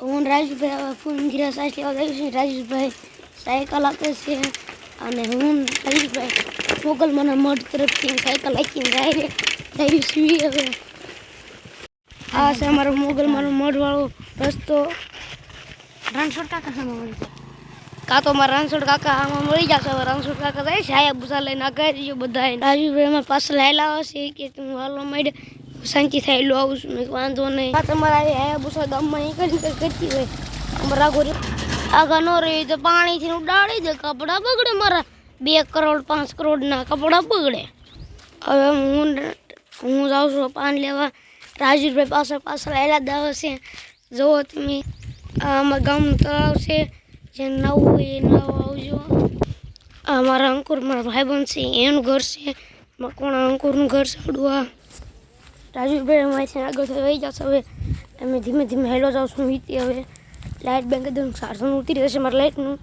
હું રાજુભાઈ ફૂનગીરા સાસ લેવા ગયું છું. રાજુભાઈ સાયકલ આપે છે અને હું રાજુભાઈ મોગલ મને મઢ તરફથી સાયકલ આપીને જાય છીએ. હવે આ છે અમારો મોગલ મારો મઢવાળો રસ્તો. રણછોડ કાકા સામે મળી જાય કાં તો મારા રણછોડ કાકા આમાં મળી જશે. હવે રણછોડ કાકા જાય છે આયા ભૂસા લઈને આગળ જો બધા. રાજુભાઈ અમારા પાછળ હાલા હશે કે તું હાલવા માંડે શાંતિ થાય લો આવું છું. વાંધો નહીં. આ તમારા આયા ભૂસા ગામમાં નીકળી કરતી હોય અમારા આગળ ન રહી તો પાણીથી ઉડાડી દે. કપડાં બગડે મારા 2 કરોડ 5 કરોડના કપડાં બગડે. હવે હું જાઉં છું પાન લેવા. રાજુભાઈ પાછળ હાલા દાવ છે. જુઓ તમે અમારા ગામનું તળાવ છે. જે નવું હોય એ નવું આવજો. અમારા અંકુર મારા ભાઈબંધ છે એનું ઘર છે. મકોણા અંકુરનું ઘર સાડવા. રાજુભાઈ અમારી આગળ વહી જશે. હવે અમે ધીમે ધીમે હેલો જાઉં છું. વીતી હવે લાઇટ બેંક એકદમ સારસું ઉતરી જશે મારા લાઇટનું.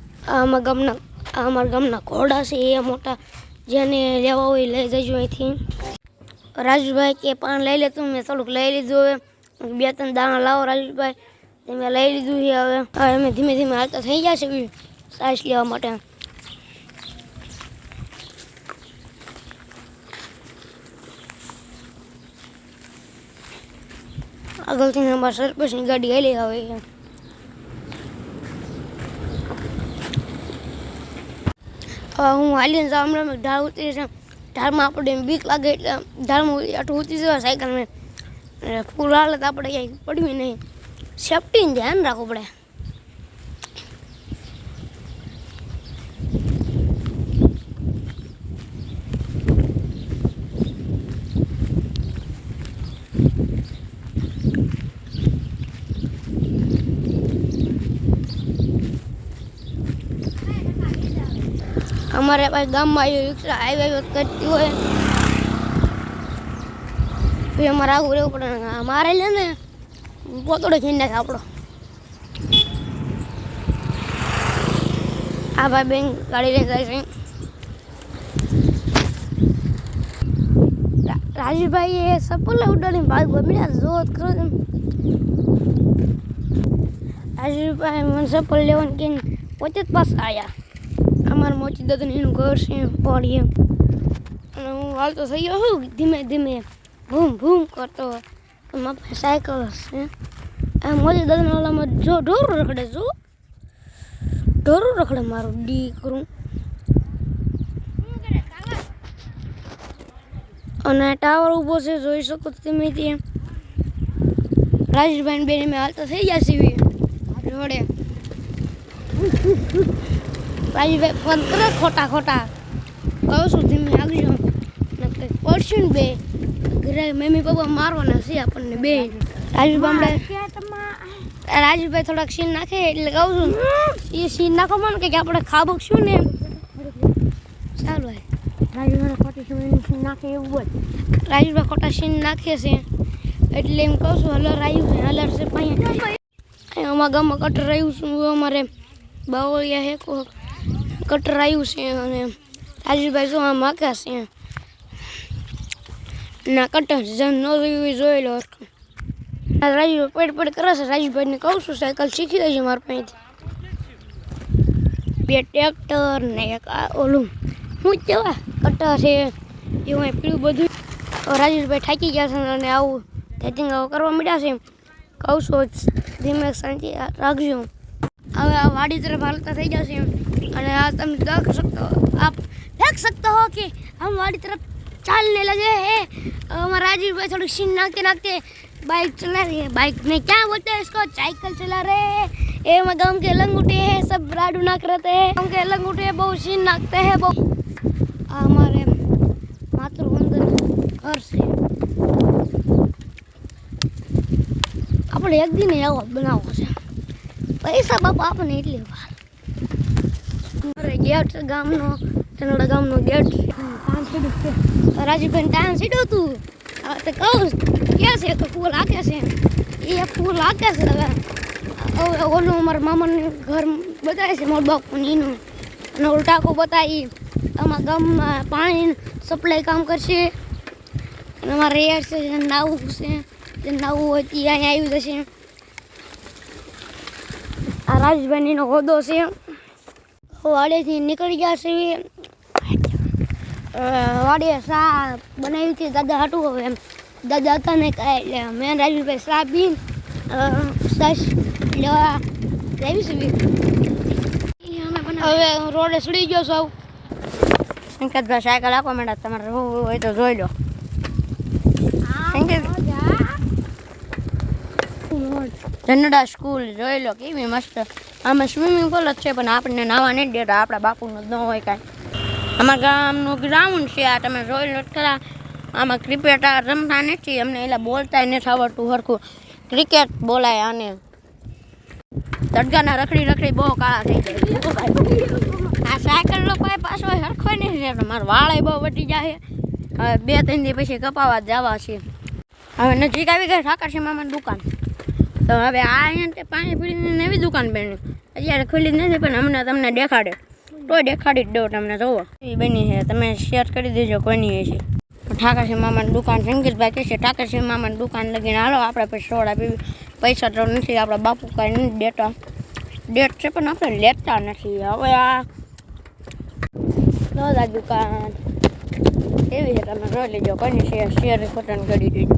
અમારા ગામના ઘોડા છે એ મોટા, જેને લેવા હોય લઈ જજો અહીંથી. રાજુભાઈ કે પાન લઈ લે તું. મેં થોડુંક લઈ લીધું. હવે 2-3 દાણા લાવો રાજુભાઈ. મેં લઈ લીધું છે. હવે અમે ધીમે ધીમે હાલતા થઈ જશે સાસ લેવા માટે. આગળથી અમારા સરપંચની ગાડી હાલી આવે છે. હું હાલીને જાઉં. હમણાં ઢાળ ઉતરી છે. ઢાળમાં આપણે બીક લાગે એટલે ઢાળમાં આટલું ઉતરી જવાય સાયકલ મેં. ફૂલ હાલત આપણે ક્યાંય પડવી નહીં. સેફ્ટીનું ધ્યાન રાખવું પડે. અમારે પાસે ગામમાં આવી રિક્ષા આવી કરતી હોય તો અમારે આવું રહેવું પડે. મારે લે ને પોતોડો ખીને નાખે આપણો. આ ભાઈ બેન ગાડી લઈને જાય છે. રાજુભાઈ એ સપોલ ઉડાડીને ભાગ બમ્યા જોત કરો તમે. રાજુભાઈ મને સપોલ લેવાનું કે પોતે જ પાછા આવ્યા. અમારા મોચી દાદાને એનું ઘર છે પાડીએ. અને હું હાલતો થઈ ગયો છું ધીમે ધીમે ભૂમ ભૂમ કરતો. મારા પાસે સાયકલ છે. આ મોચી દાદાના ઓલામાં જો ઢોરું રખડે. જો ઢોરું રખડે મારું દીકરું. અને ટાવર ઊભો છે જોઈ શકો તમે ત્યાં. રાજુભાઈ બેન મેં હાલતો થઈ જશે જોડે. રાજુભાઈ ફોન કરે ખોટા કહું છું ધીમે આવજો. પડશું ને બે ઘરે મમ્મી પપ્પા મારવાના છે આપણને બે. રાજુભાઈ થોડાક સીન નાખે એટલે કહું છું એ સીન નાખો મને કે આપણે ખાબકશું ને. સારું રાજુભાઈ ખોટી સીન નાખે એવું બોલ. રાજુભાઈ ખોટા સીન નાખે છે એટલે એમ કહું છું હલો રાજુભાઈ હલર છે અહીંયા. અમારા ગામમાં કટર રહ્યું છું. અમારે બાવળિયા હે કટર આવ્યું છે. અને રાજુભાઈ શું આમ આકાશ છે ના કટર જેમ ન જોયું જોઈ લો. રાજુભાઈ પડ કરે છે. રાજુભાઈને કહું છું સાયકલ શીખી દઈશું મારા પાસેથી. 2 ટ્રેક્ટર ને એક ઓલું શું કહેવાય કટર છે એવું પીળું બધું. રાજુભાઈ થાકી ગયા છે અને આવું સેટિંગ કરવા માંડ્યા છે. કહું છું ધીમે શાંતિ રાખજો. હવે આ વાડી તરફ હાલતા થઈ જશે. અને आज तुम देख सकते हो कि हम वाड़ी तरफ चलने लगे हैं. हमारा राजीव भाई थोड़ी सीन नाकते बाइक चला रही है. बाइक में क्या बोलते हैं इसको साइकिल चला रहे हैं. ये गाँव के लंगूटे हैं सब राडू नाक रहते हैं. गाँव के लंगूटे बहुत सीन नाकते हैं. बहुत हमारे मातृवंदन घर से આપણે એક દિન આવો બનાવવો છે. પૈસા બાપા આપણને એટલી વાર. અરે ગેટ ગામનો તનોડા ગામનો ગેટ રાજુભાઈ ટાઈમ સીડો તું તો કહું ક્યાં છે તો ફૂલ આકે છે એ ફૂલ આકે છે. હવે ઓલું અમારા મામાનું ઘર બતાવે છે મારા બાપુની એનું. અને ઓલું ટાંકો બતાવી અમારા ગામમાં પાણી સપ્લાય કામ કરશે. અને અમારે રેડ છે નાવું છે જે નાવું હોય તે અહીંયા આવી જશે. આ રાજભાઈનો હોદ્દો છે. વાડીથી નીકળી ગયા છે. વાડીએ શા બનાવી હતી દાદા હાટું. હવે એમ દાદા હતા ને કાંઈ એટલે મેં રાજભાઈ શા પીને સાસ લેવા લાવી છે. હવે રોડે સડી ગયો સૌ. સંકેતભાઈ સાયકલ આપવા માંડ્યા. તમારે હોય તો જોઈ લો. ધનડા સ્કૂલ જોઈ લો કેવી મસ્ત. આમાં સ્વિમિંગ પુલ જ છે પણ આપણને નાવા નહીં દેતા. આપણા બાપુનું જ ન હોય કાંઈ. અમારા ગામનું ગ્રાઉન્ડ છે આ તમે જોઈ લો ખરા. આમાં ક્રિકેટ રમતા નથી. અમને એટલે બોલતા નથી આવડતું સરખું. ક્રિકેટ બોલાય આને. તડકાના રખડી બહુ કાળા થઈ જાય. આ સાયકલનો પાછો સરખો નહીં રહેતો. મારા વાળાય બહુ વટી જાય. હવે 2-3 દી પછી કપાવા જવા છે. હવે નજીક આવી ગઈ ઠાકરસિંહ મામાની દુકાન. તો હવે આ અહીંયા પાણીપુરીની નવી દુકાન બની. અત્યારે ખુલ્લી જ નથી પણ અમને તમને દેખાડે તો દેખાડી જ દો. તમને જોવો એ બની છે. તમે શેર કરી દેજો કોઈની છે. ઠાકરસિંહ મામાની દુકાન સંકેતભાઈ કહે છે ઠાકરસિંહ મામાની દુકાન લગીને હાલો આપણે પછી સોડા પીવી. પૈસા તો નથી. આપણા બાપુ કાંઈ નથી દેતા. ડેટ છે પણ આપણે લેતા નથી. હવે આ દાદા દુકાન એવી છે. તમે જોઈ લેજો કોઈની શેર ખોટન કરી દેજો.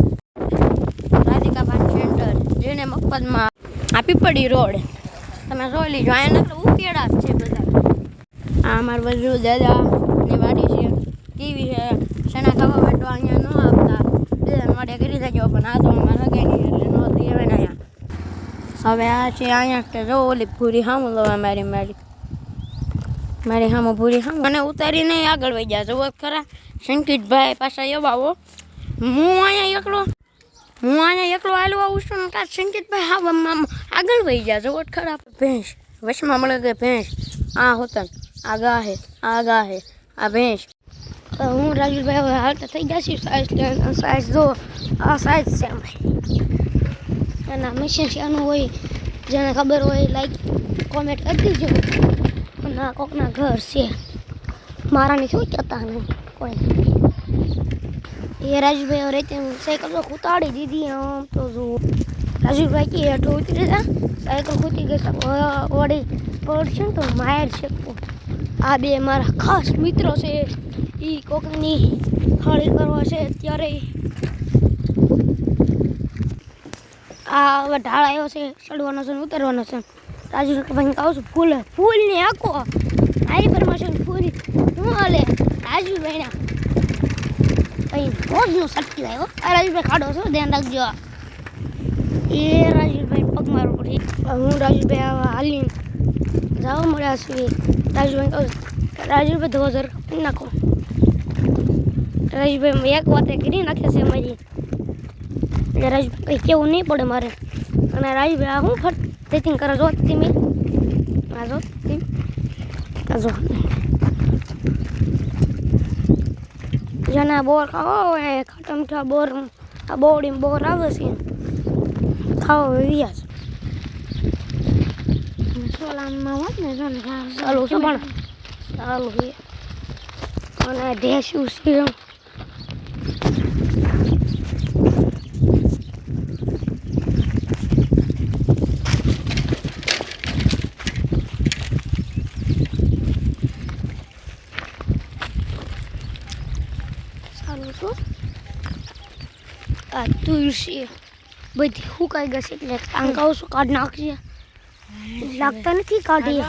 રાધિકા પાન સેન્ટર જેને મફતમાં આપી પડી રોડ. તમે જોઈ લેજો. અહીંયા ઉકેડા જ છે બધા. આ અમારા બાજુ દાદાની વાડી છે. ટીવી છે. શેના ખાવા બેઠવા અહીંયા ન આપતા. દાદાને માટે કરી દેજો પણ આ તો અમારે લગાઈ નહીં એટલે ન દેવે ને અહીંયા. હવે આ છે અહીંયા કે જો ઓલી પૂરી સામું લો. મારી સામું પૂરી સામું અને ઉતારી નહીં આગળ વહી ગયા. જુઓ ખરા સંકેતભાઈ પાછા એવા આવો. હું અહીંયા એકલો હાલવા આવું છું ને કાં સંકેતભાઈ હા આગળ વહી ગયા. જુઓ ખરા ભેંસ વચમાં મળે કે ભેંસ આ હોતન આ ગાહે આ ભેંસ. હું રાજુભાઈ હવે હાલતા થઈ ગયા છીએ. સાઈઝ જો આ સાઈઝ છે અમારી. અને મશીન શાનું હોય જેને ખબર હોય લાઈક કોમેન્ટ કરી દેજો. અને આ કોકના ઘર છે. મારાની શું કહેતા નહીં કોઈ. એ રાજુભાઈ હવે રીતે સાયકલ તો ઉતાડી દીધી. આમ તો જુઓ રાજુભાઈ કે હેઠો ઉતરી જા. સાયકલ ખૂટી ગઈ વળી પડશે ને તો માયર છે. આ બે મારા ખાસ મિત્રો છે. એ કોકની ખાળી કરવા છે અત્યારે. આ હવે ઢાળ આવ્યો છે. ચડવાનો છે ને ઉતરવાનો છે. રાજુભાઈ કહું છું ફૂલની આખો મારી પરમાશન ફૂલ શું હાલે રાજુભાઈના અહીં રોજનું સટકી આવ્યો. આ રાજુભાઈ ખાડો છો ધ્યાન રાખજો. એ રાજુભાઈ પગ મારવો પડે. હું રાજુભાઈ આવા હાલીને જવા મળ્યા છીએ. રાજુભાઈ કહું રાજુભાઈ ધોઝર કાપી નાખો. રાજુભાઈ એક વાતે કરી નાખે છે મારી. એટલે રાજુભાઈ કંઈ કેવું નહીં પડે મારે. અને રાજુભાઈ આ હું ફટ સેટિંગ કરે જો તમે આ જો જેના બોર ખાવો હોય ખાટા મીઠા બોર આ બોવડી બોર આવે છે ખાવો વ્યાજ સોલાનમાં હોત ને ચાલુ છે પણ ચાલુ છે. અને ઢેસું છે. આ તુલસી બધી સુકાઈ ગઈ છે એટલે આમ કહું છું કાઢ નાખજે. લાગતા નથી કાઢી.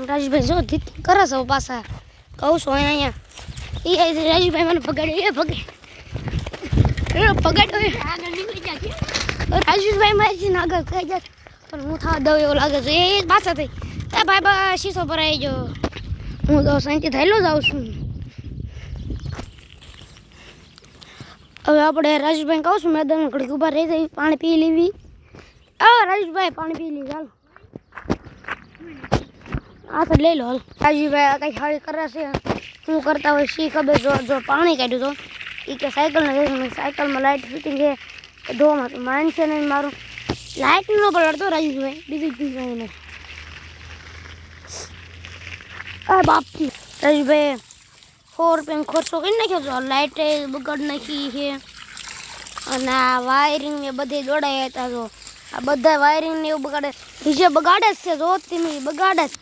રાજુભાઈ જો ધીત કરે છે પાછા કહું છું અહીંયા એ રાજુભાઈ મને પગાડ્યો આગળ નીકળી જાય. રાજુભાઈ મારી આગળ થઈ જાય પણ હું થવા દઉં એવું લાગે છે. એ પાછા થઈ એ ભાઈ શીશો ભરાઈ ગયો. હું તો શાંતિ થયેલો જ આવું છું. હવે આપણે રાજુભાઈ કહું છું મેદાન ઘડીક ઊભા રહી જઈ પાણી પી લેવી. રાજુભાઈ પાણી પી લેવી હાલ. આ તો લઈ લો હાલ. રાજુભાઈ કંઈ ખાડી કરે છે શું કરતા હોય શી ખબર. જો પાણી કાઢ્યું તો એ કે સાયકલમાં લાઇટ ફિટિંગ છે ધોવામાં તો માનશે નહીં મારું. લાઇટ ન પલડતો રાજુભાઈ બીજું જ નહીં. બાપથી રાજુભાઈ 100 રૂપિયાનો ખર્ચો કરી નાખ્યો તો લાઇટે બગાડ નાખી છે. અને આ વાયરિંગ ને બધે દોડાયા હતા તો આ બધા વાયરિંગ ને એવું બગાડે, નીચે બગાડે જ છે, જો તમે બગાડે જ.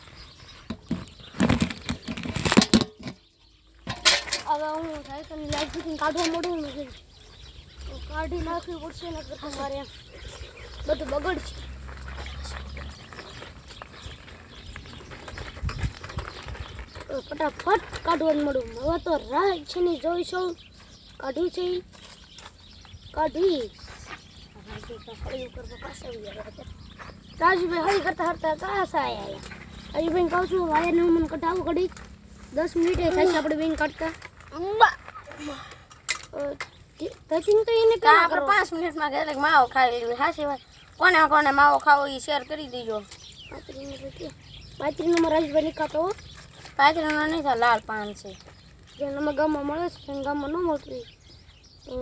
હવે હું સાયકલની લાઈટ ફિટિંગ કાઢવા મળું ને કાઢી નાખવી પડશે ને તમારે બધું બગડશે. ફટાફટ કાઢવાનું મળું. હવે તો રાહ છે ને જોઈશું કાઢ્યું છે કાઢી રાજુભાઈ હળી કરતા કરતા કાસા આયા. રાજુભાઈ કહું છું વાયરને હું મને કઢાવું ઘડી 10 મિનિટ થાય છે આપણે બેન કાઢતા. ટચિંગ તો એને પેલા કરો 5 મિનિટમાં કે માવો ખાઈ લેવી. હા સિવાય કોને કોને માવો ખાવો એ શેર કરી દીજો. પાત્રીનો માં રાજુભાઈ ખાતો હો. પાત્રીનો નહીં થાય, લાલ પાન છે જે નમા ગામમાં મળે છે ગામમાં ન મળતું તો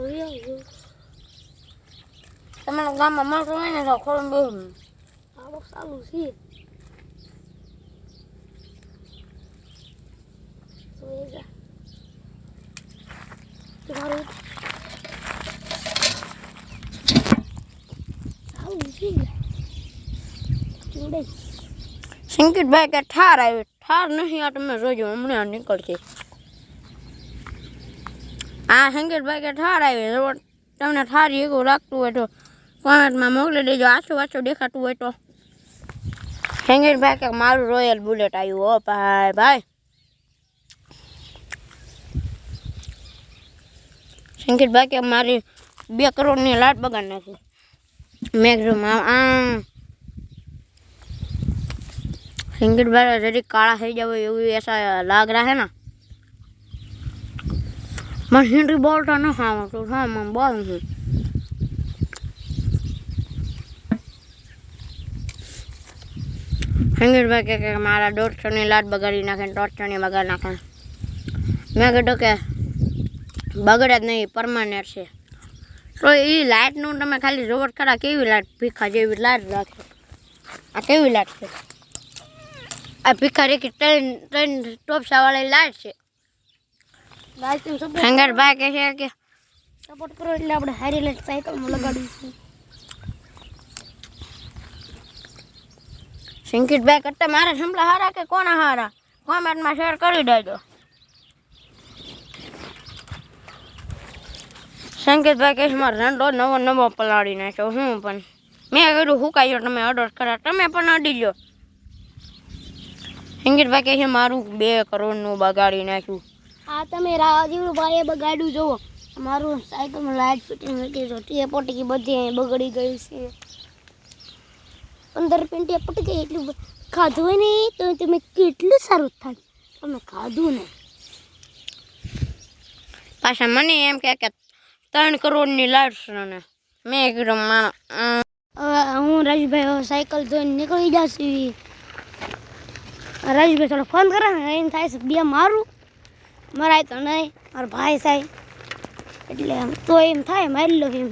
તમારા ગામમાં મળતું હોય ને તો ખોરું બેહું આવો સારું છે. તમારું સારું છે. સંકેતભાઈ કે ઠાર આવી. ઠાર નહીં, આ તમે જોજો હમણાં નીકળશે. હા સંકેતભાઈ કે ઠાર આવી. જો તમને ઠાર એવું લાગતું હોય તો કોમેન્ટમાં મોકલી દેજો. આછું આછું દેખાતું હોય તો. સંકેતભાઈ કે મારું રોયલ બુલેટ આવ્યું. હો ભાઈ ભાઈ. સંકેતભાઈ કે મારી 2 કરોડની લાટ બગાડ નાખી. મેં કીધું આમ संकेतभाई जरी काला થઈ જાવ એવું ऐसा लाग रहा है ना. मैं हिंदी बोलता ना हाँ तो हाँ मैं बोल हूँ. संकेतभाई કે મારા 150 ની લાટ બગાડી નાખે, 150 ની બગાડ નાખે. મેં કીધું કે બગડે જ નહીં, પરમાનન્ટ છે. તો એ લાઇટનું તમે ખાલી જોવો ખરા કેવી લાઇટ ભીખા જેવી લાઇટ રાખે. આ કેવી લાઇટ છે? આ ભિખારી की ट्रेन टॉपसा वाली लाइट છે. સંકેતભાઈ કહે છે કે સપોર્ટ કરો એટલે આપણે હારી લાઈટ સાયકલમાં લગાડવી છે. સંકેતભાઈ કરતા મારા સંપલા હારા કે કોના હારા કોમેન્ટમાં શેર કરી દેજો. સંકેતભાઈ કહે છે મારે રંડો નવો પલાળી નાખ્યો. હું પણ મેં કીધું હુકાયો તમે ઓર્ડર કરા, તમે પણ અડી લો. સંકેતભાઈ કહે છે મારું 2 કરોડનું બગાડી નાખ્યું. આ તમે રાજીવભાઈએ બગાડ્યું જુઓ. મારું સાયકલમાં લાઇટ ફિટિંગ હતી તો તે પટકી બધી બગડી ગઈ છે. 15 પેન્ટિયા પટી ગઈ. એટલું ખાધું હોય ને તો તમે કેટલું સારું થાય. તમે ખાધું ને પાછા મને એમ કે 3 કરોડની લાઇટ છે ને મેં કીધું હવે હું રાજુભાઈ સાયકલ ધોઈને નીકળી જશે. રાજુભાઈ થોડો ફોન કરે ને એમ થાય છે 2 મારું મરાય તો નહીં મારો ભાઈ થાય એટલે તો એમ થાય મારી લો એમ.